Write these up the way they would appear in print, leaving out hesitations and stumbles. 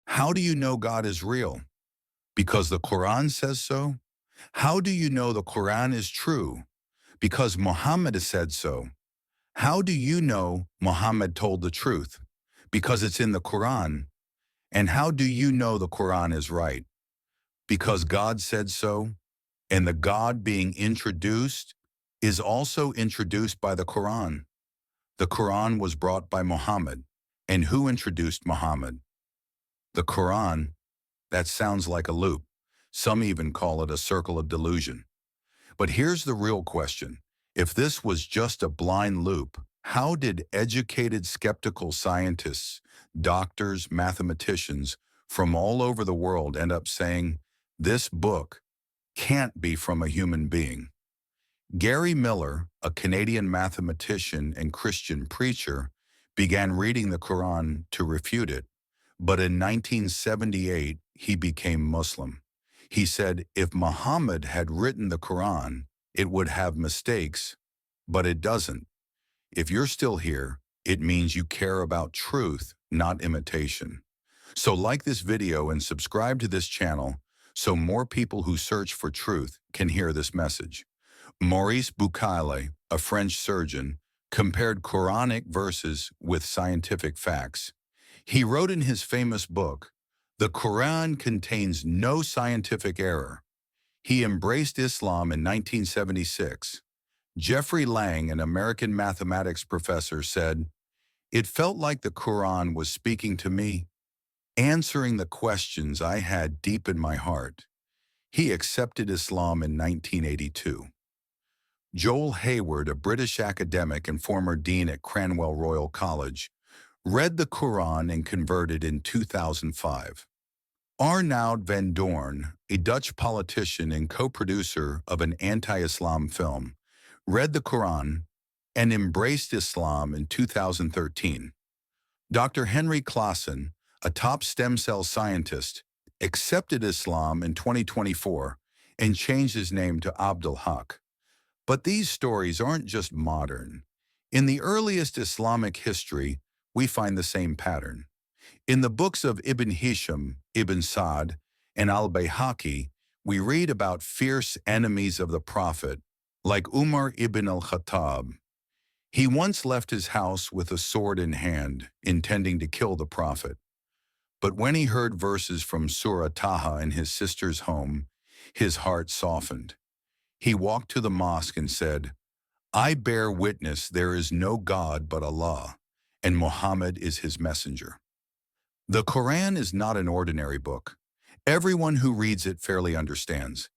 How do you know God is real? Because the Quran says so? How do you know the Quran is true? Because Muhammad has said so. How do you know Muhammad told the truth? Because it's in the Quran. And how do you know the Quran is right? Because God said so, and the God being introduced is also introduced by the Quran. The Quran was brought by Muhammad. And who introduced Muhammad? The Quran. That sounds like a loop. Some even call it a circle of delusion. But here's the real question. If this was just a blind loop, how did educated skeptical scientists, doctors, mathematicians from all over the world end up saying, this book can't be from a human being? Gary Miller, a Canadian mathematician and Christian preacher, began reading the Quran to refute it. But in 1978, he became Muslim. He said if Muhammad had written the Quran, it would have mistakes, but it doesn't. If you're still here, it means you care about truth, not imitation. So like this video and subscribe to this channel so more people who search for truth can hear this message. Maurice Bucaille, a French surgeon, compared Quranic verses with scientific facts. He wrote in his famous book, "The Quran contains no scientific error." He embraced Islam in 1976. Jeffrey Lang, an American mathematics professor, said, "It felt like the Quran was speaking to me, answering the questions I had deep in my heart." He accepted Islam in 1982. Joel Hayward, a British academic and former dean at Cranwell Royal College, read the Quran and converted in 2005. Arnoud van Doorn, a Dutch politician and co-producer of an anti-Islam film, read the Quran and embraced Islam in 2013. Dr. Henry Claassen, a top stem cell scientist, accepted Islam in 2024 and changed his name to Abdul Haq. But these stories aren't just modern. In the earliest Islamic history, we find the same pattern. In the books of Ibn Hisham, Ibn Sa'd, and al-Bayhaqi, we read about fierce enemies of the Prophet, like Umar ibn al-Khattab. He once left his house with a sword in hand, intending to kill the Prophet. But when he heard verses from Surah Taha in his sister's home, his heart softened. He walked to the mosque and said, "I bear witness there is no God but Allah, and Muhammad is his messenger." The Quran is not an ordinary book. Everyone who reads it fairly understands.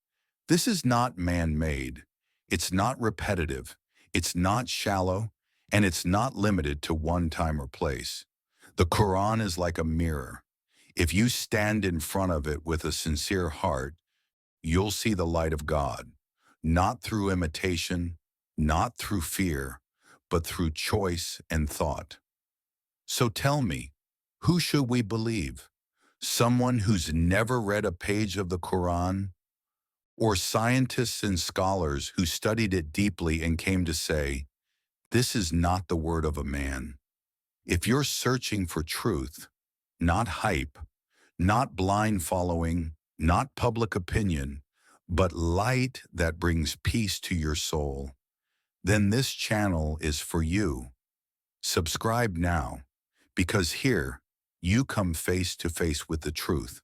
This is not man-made. It's not repetitive. It's not shallow, and it's not limited to one time or place. The Quran is like a mirror. If you stand in front of it with a sincere heart, you'll see the light of God, not through imitation, not through fear, but through choice and thought. So tell me, who should we believe? Someone who's never read a page of the Quran? Or scientists and scholars who studied it deeply and came to say, this is not the word of a man? If you're searching for truth, not hype, not blind following, not public opinion, but light that brings peace to your soul, then this channel is for you. Subscribe now, because here you come face to face with the truth.